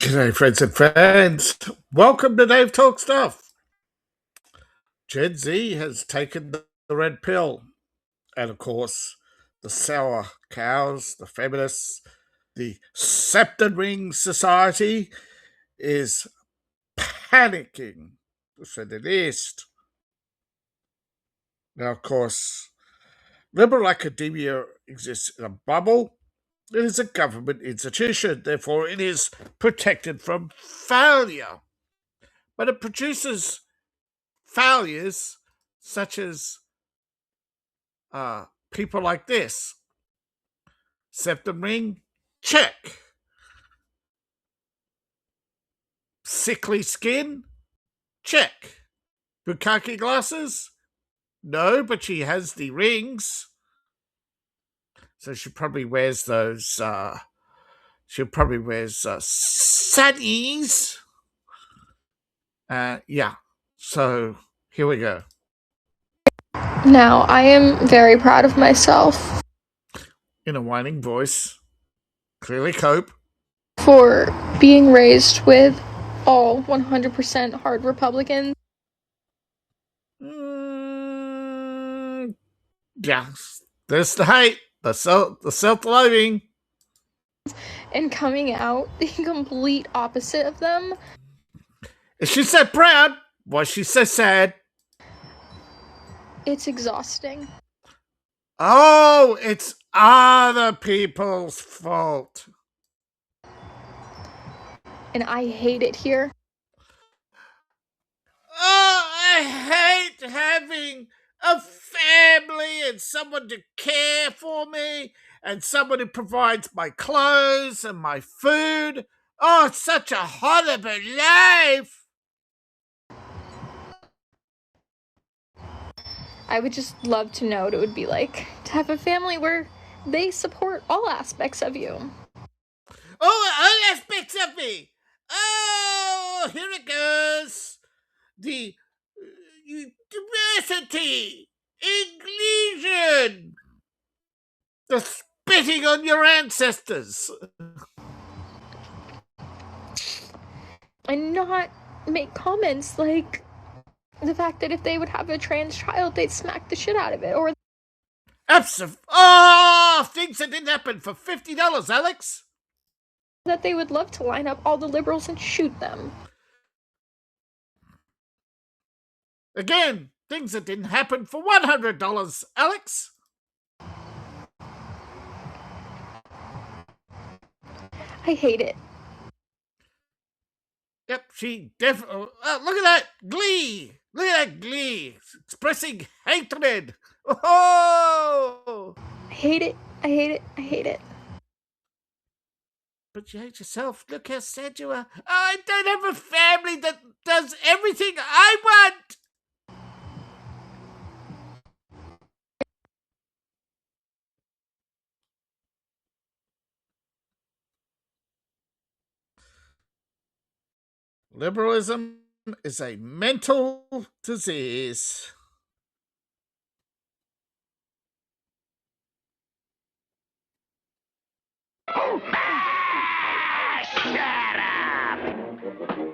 G'day, friends and fans. Welcome to Dave Talk Stuff. Gen Z has taken the red pill. And of course, the sour cows, the feminists, the scepter ring society is panicking, to say the least. Now, of course, liberal academia exists in a bubble. It is a government institution, therefore, it is protected from failure. But it produces failures such as people like this. Septum ring, check. Sickly skin, check. Bukkake glasses, no, but she has the rings. So she probably wears those, sunnies. Yeah, so here we go. Now, I am very proud of myself In a whining voice, clearly cope. for being raised with all 100% hard Republicans. Yeah, there's the hate, the self-loathing. And coming out the complete opposite of them. Is she so proud? Why is she so sad? It's exhausting. Oh, it's other people's fault. And I hate it here. Oh, I hate having a family and someone to care for me and someone who provides my clothes and my food. Oh, it's such a horrible life. I would just love to know what it would be like to have a family where they support all aspects of you. Oh, all aspects of me. Oh, here it goes. The diversity, inclusion, the spitting on your ancestors. And not make comments like the fact that if they would have a trans child, they'd smack the shit out of it. Or Things that didn't happen for $50, Alex. that they would love to line up all the liberals and shoot them. Again, things that didn't happen for $100, Alex. I hate it. Yep, she definitely. Look at that glee. Look at that glee. Expressing hatred. Oh! I hate it. I hate it. I hate it. But you hate yourself. Look how sad you are. I don't have a family that does everything I want. Liberalism is a mental disease. Oh, shut up!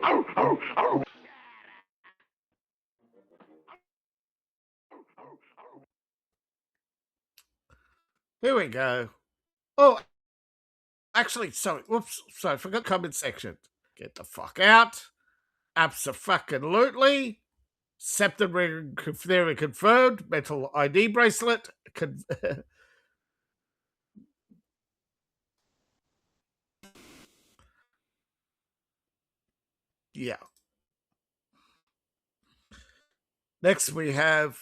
Oh, oh, oh. Here we go. Oh, actually, sorry. Whoops. Sorry, forgot comment section. Get the fuck out. Abso-fucking-lutely. Septum ring theory confirmed. Metal ID bracelet. Yeah. Next we have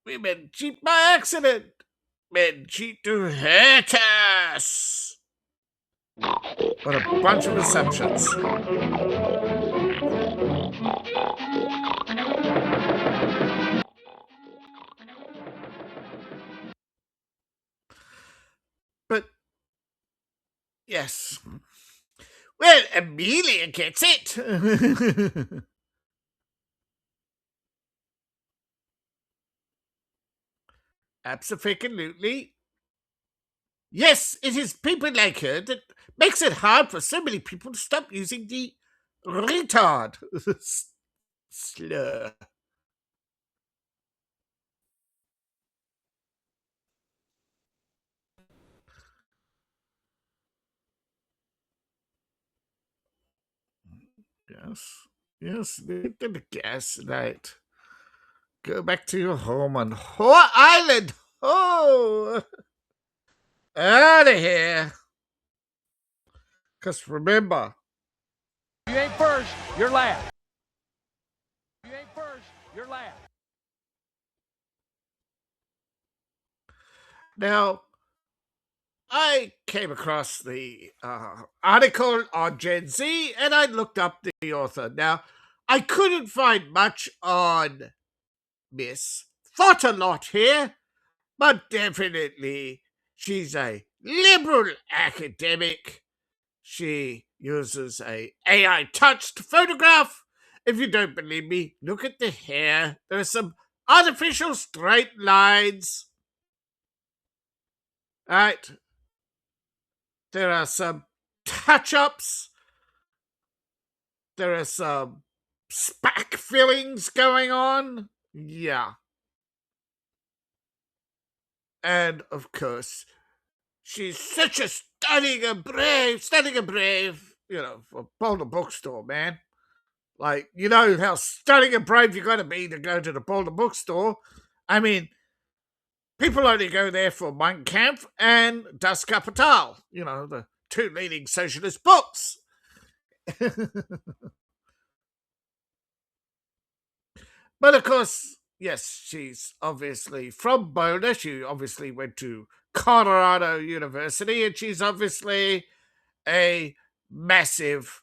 women cheat by accident. Men cheat to hurt us. What a bunch of assumptions. But, yes. Well, Amelia gets it. Absolutely. Yes, it is people like her that makes it hard for so many people to stop using the retard slur. Yes, leave the gaslight. Go back to your home on Hoa Island. Oh, out of here. Because remember, You ain't first, you're last. You ain't first, you're last. now, I came across the article on Gen Z and I looked up the author. Now, I couldn't find much on Miss Thought a Lot here, but definitely she's a liberal academic. She uses a AI touched photograph. If you don't believe me, look at the hair. There are some artificial straight lines. Right? There are some touch-ups. There are some spack fillings going on. Yeah. And of course, she's such a stunning and brave, for Boulder Bookstore, man. Like, you know how stunning and brave you got to be to go to the Boulder Bookstore. I mean, people only go there for Mein Kampf and Das Kapital, the two leading socialist books. But of course, yes, she's obviously from Boulder. She obviously went to Colorado University, and she's obviously a massive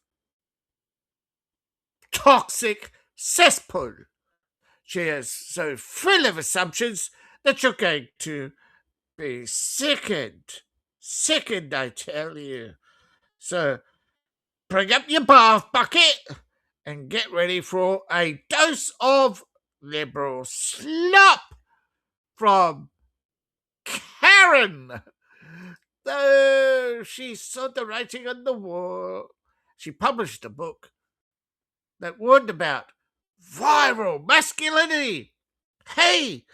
toxic cesspool. She is so full of assumptions that you're going to be sickened. Sickened, I tell you. So bring up your bath bucket and get ready for a dose of liberal slop from Karen. Though she saw the writing on the wall, she published a book that warned about viral masculinity. Hey,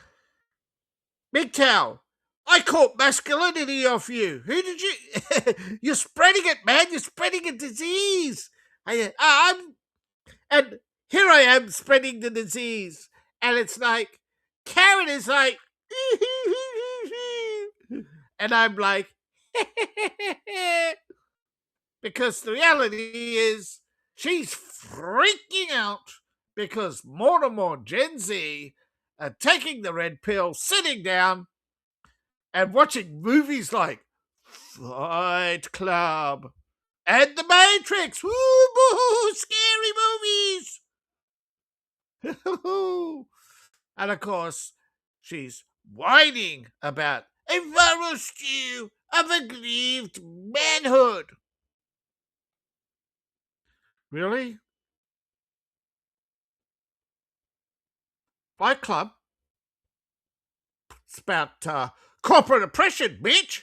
mgtow, I caught masculinity off you. Who did you? You're spreading it, man. You're spreading a disease. And here I am spreading the disease. And it's like, Karen is like, and I'm like, because the reality is she's freaking out because more and more Gen Z are taking the red pill, sitting down and watching movies like Fight Club and The Matrix. Woo-boo, scary movies. And of course, she's whining about a viral stew of aggrieved manhood. Really? Fight Club? It's about corporate oppression, bitch.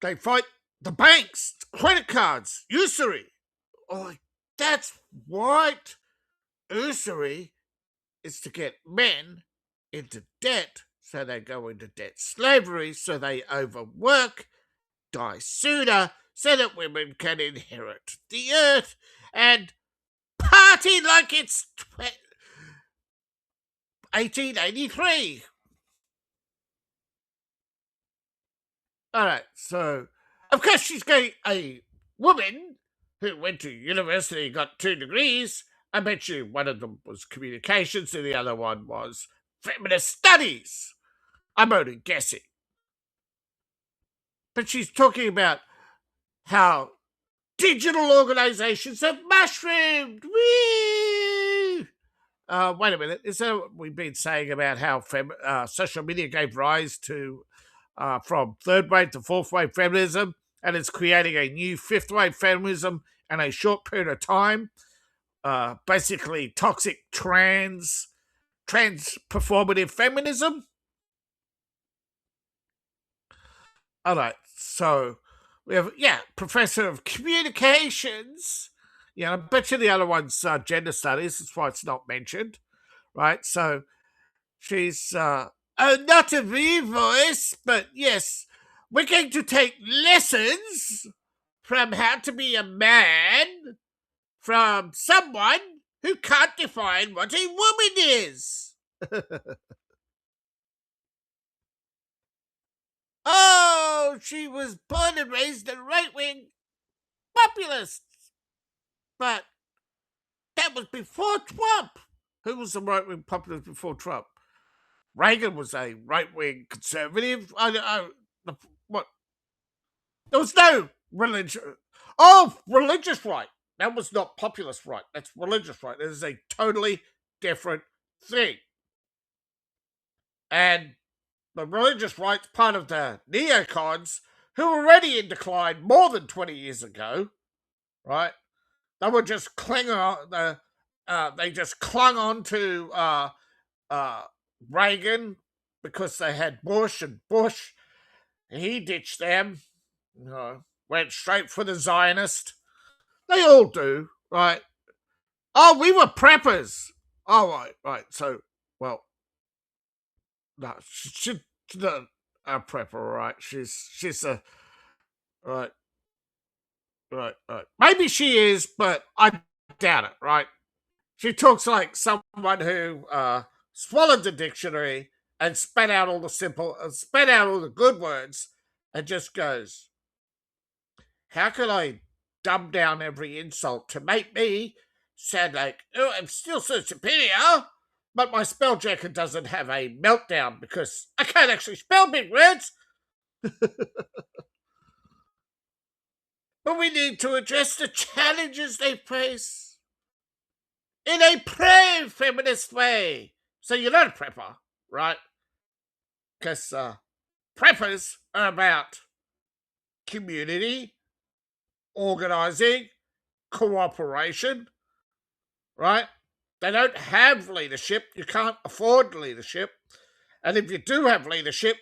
They fight the banks, credit cards, usury. Oh, that's what usury is, to get men into debt so they go into debt slavery, so they overwork, die sooner, so that women can inherit the earth and party like it's 1883. All right, so of course she's getting a woman who went to university and got 2 degrees. I bet you one of them was communications and the other one was feminist studies. I'm only guessing. But she's talking about how digital organizations have mushroomed. Whee! Wait a minute. Is that what we've been saying about how social media gave rise to from third wave to fourth wave feminism, and it's creating a new fifth wave feminism in a short period of time? Basically, toxic trans performative feminism. All right, so we have, professor of communications. Yeah, I bet you the other one's gender studies. That's why it's not mentioned, right? So she's, not a V voice, but yes, we're going to take lessons from how to be a man from someone who can't define what a woman is. Oh, she was born and raised a right-wing populist. But that was before Trump. Who was the right-wing populist before Trump? Reagan was a right-wing conservative. What? There was no religion. Oh, religious right. That was not populist right. That's religious right. That is a totally different thing. And the religious right's part of the neocons who were already in decline more than 20 years ago, right? They were just clinging on. They just clung on to Reagan because they had Bush, and Bush, he ditched them. Went straight for the Zionist. They all do, right? Oh, we were preppers. Oh, right. So, well, no, she's not a prepper, right? She's a right. Maybe she is, but I doubt it, right? She talks like someone who swallowed the dictionary and spat out all the good words, and just goes, "How can I dumb down every insult to make me sound like, oh, I'm still so superior, but my spell checker doesn't have a meltdown because I can't actually spell big words." But we need to address the challenges they face in a pro-feminist way. So you're not a prepper, right? Because preppers are about community, organising, cooperation, right? They don't have leadership. You can't afford leadership. And if you do have leadership,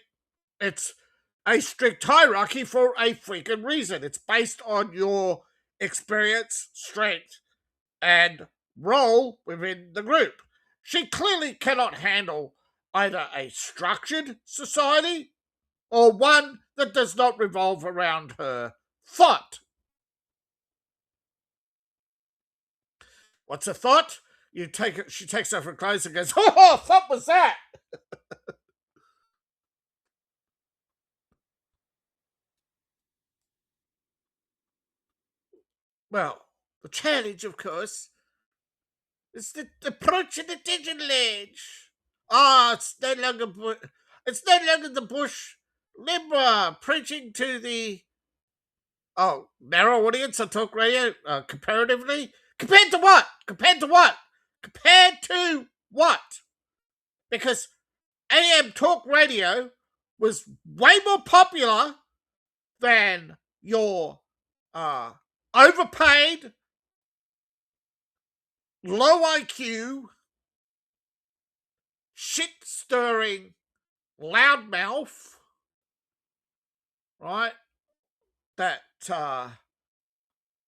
it's a strict hierarchy for a freaking reason. It's based on your experience, strength, and role within the group. She clearly cannot handle either a structured society or one that does not revolve around her thought. What's a thought? She takes off her clothes and goes, "Oh, what was that?" Well, the challenge, of course, is the approach of the digital age. It's no longer the Bush Limbaugh preaching to the narrow audience on talk radio. Comparatively, compared to what? Compared to what? Compared to what? Because AM talk radio was way more popular than your overpaid, low IQ, shit stirring loudmouth, right? That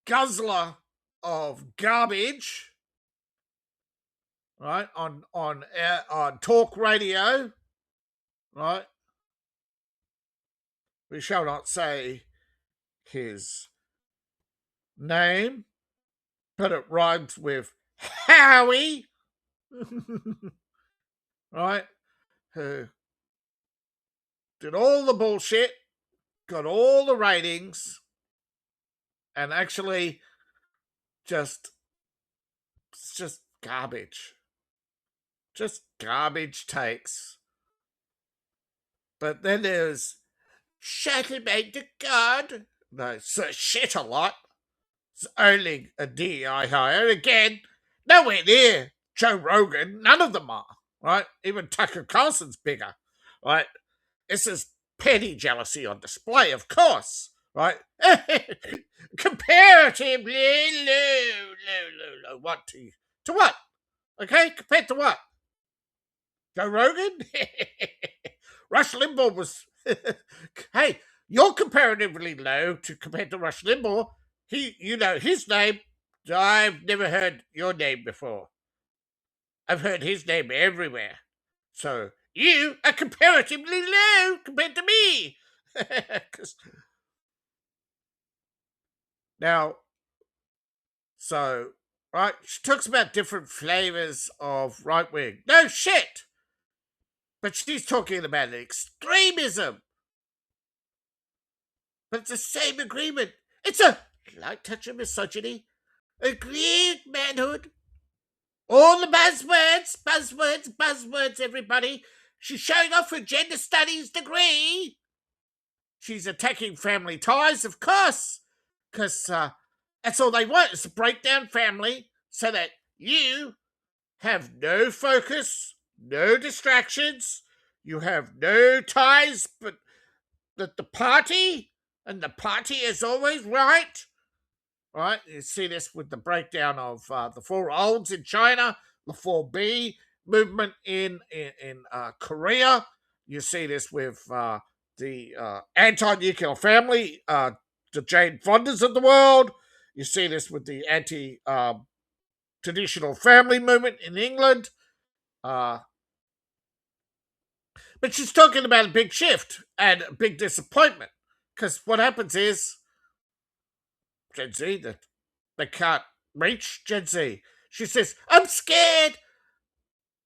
guzzler of garbage, right? On talk radio, right? We shall not say his name, but it rhymes with Howie, right? Who did all the bullshit, got all the ratings, and actually just garbage. Just garbage takes. But then there's Charlemagne the God. No, so shit a lot. It's only a DEI hire. Again, nowhere near Joe Rogan. None of them are, right? Even Tucker Carlson's bigger, right? This is petty jealousy on display, of course, right? Comparatively low. What to what? Okay, compared to what? Joe Rogan? Rush Limbaugh was. Hey, You're comparatively low compared to Rush Limbaugh. You know his name. I've never heard your name before. I've heard his name everywhere. So you are comparatively low compared to me. Now, so, right, she talks about different flavors of right wing. No shit! But she's talking about extremism. But it's the same agreement. It's a light touch of misogyny, agreed manhood, all the buzzwords, everybody. She's showing off her gender studies degree. She's attacking family ties, of course, because that's all they want is to break down family so that you have no focus, no distractions, you have no ties but that the party, and the party is always right. Right? You see this with the breakdown of the four olds in China, the 4B movement in Korea. You see this with the anti-nuclear family, the Jane Fondas of the world. You see this with the anti-traditional family movement in England. But she's talking about a big shift and a big disappointment. Because what happens is Gen Z, that they can't reach Gen Z. She says, I'm scared.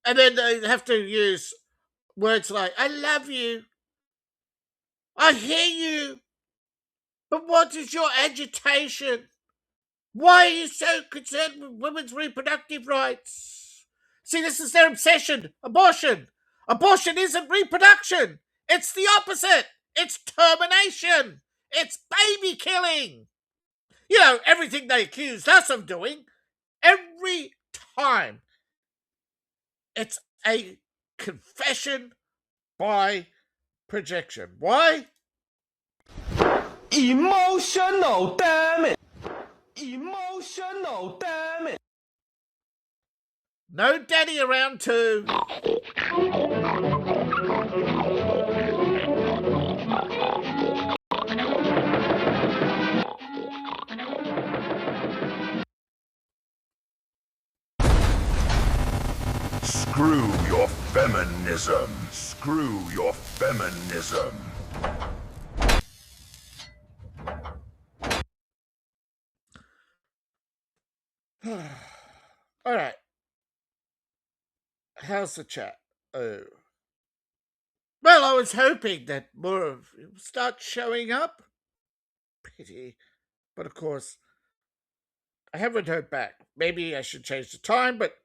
And then they have to use words like, I love you. I hear you. But what is your agitation? Why are you so concerned with women's reproductive rights? See, this is their obsession. Abortion. Abortion isn't reproduction. It's the opposite. It's termination. It's baby killing. You know, everything they accused us of doing, every time, it's a confession by projection. Why? Emotional, damn it! Emotional, damn it! No daddy around too. Screw your feminism. Screw your feminism. All right. How's the chat? Oh. Well, I was hoping that more of you would start showing up. Pity. But of course, I haven't heard back. Maybe I should change the time, but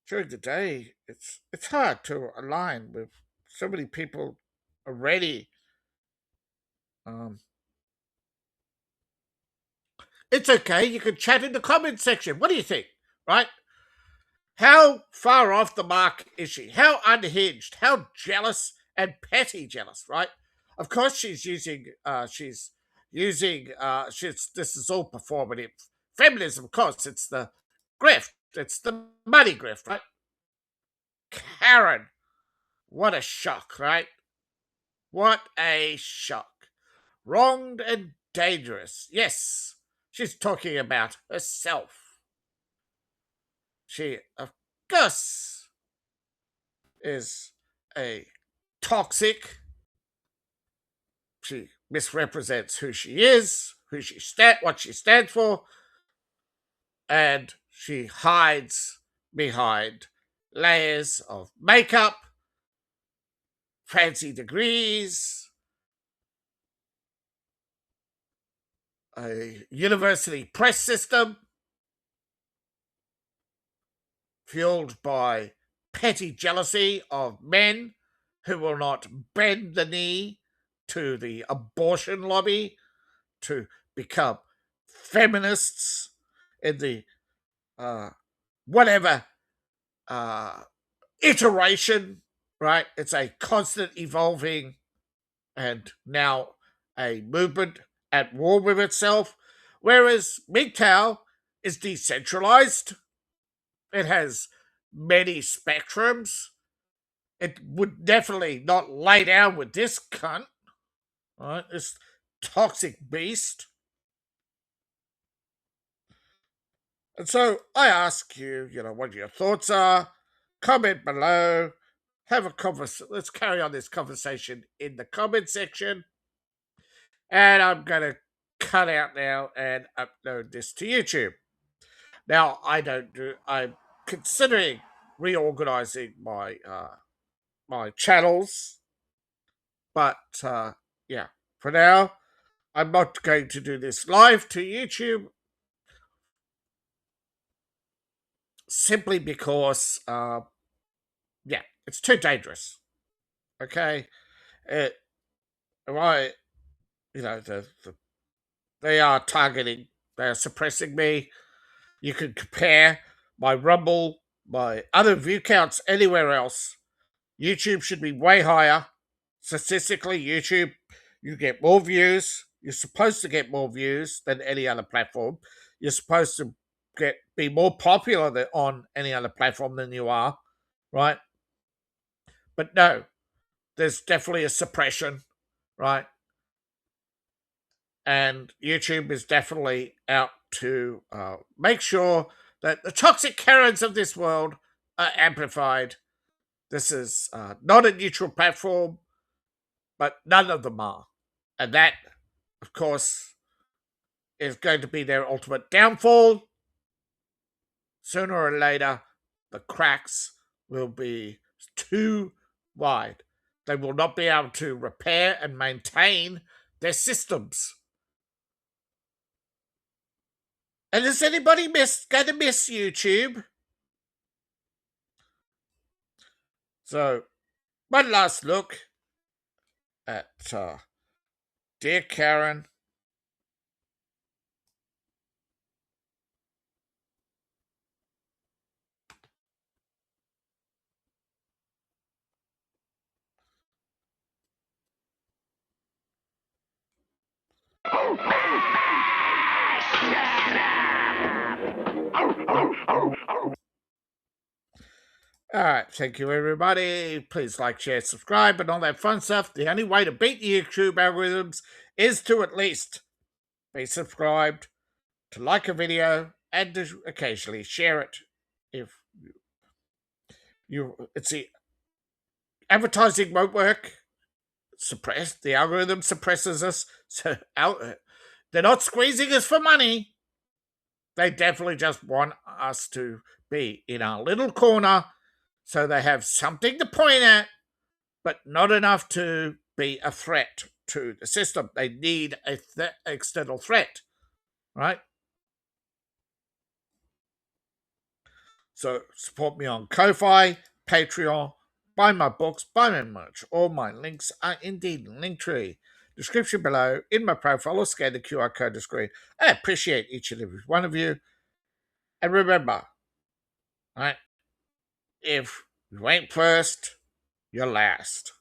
during the day, it's hard to align with so many people already. It's okay. You can chat in the comments section. What do you think? Right? How far off the mark is she? How unhinged? How jealous and petty jealous? Right? Of course, she's using. This is all performative feminism. Of course, it's the grift. It's the money grift, right? Karen, what a shock, right? What a shock. Wronged and dangerous. Yes, she's talking about herself. She, of course, is a toxic. She misrepresents who she is, what she stands for, and she hides behind layers of makeup, fancy degrees, a university press system fueled by petty jealousy of men who will not bend the knee to the abortion lobby to become feminists in the whatever iteration, right? It's a constant evolving and now a movement at war with itself, whereas mgtow is decentralized. It has many spectrums. It would definitely not lay down with this cunt, All right, this toxic beast. And so I ask you, what your thoughts are. Comment below. Have a conversation. Let's carry on this conversation in the comment section. And I'm going to cut out now and upload this to YouTube. Now, I'm considering reorganizing my channels, but yeah, for now, I'm not going to do this live to YouTube simply because, yeah, it's too dangerous. Okay, they are targeting, they are suppressing me. You can compare my Rumble, my other view counts anywhere else. YouTube should be way higher. Statistically, YouTube, you get more views. You're supposed to get more views than any other platform. You're supposed to be more popular on any other platform than you are, right? But no, there's definitely a suppression, right? And YouTube is definitely out to make sure that the toxic Karens of this world are amplified. This is not a neutral platform, but none of them are. And that, of course, is going to be their ultimate downfall. Sooner or later, the cracks will be too wide. They will not be able to repair and maintain their systems. And is anybody going to miss YouTube? So, one last look at Dear Karen. All right, thank you, everybody. Please like, share, subscribe, and all that fun stuff. The only way to beat the YouTube algorithms is to at least be subscribed, to like a video, and to occasionally share it. If it's the advertising won't work. The algorithm suppresses us. So they're not squeezing us for money. They definitely just want us to be in our little corner, so they have something to point at, but not enough to be a threat to the system. They need a external threat, right? So support me on Ko-Fi, Patreon, buy my books, buy my merch. All my links are indeed in Linktree. Description below, in my profile, or scan the QR code on the screen. I appreciate each and every one of you. And remember, right, if you ain't first, you're last.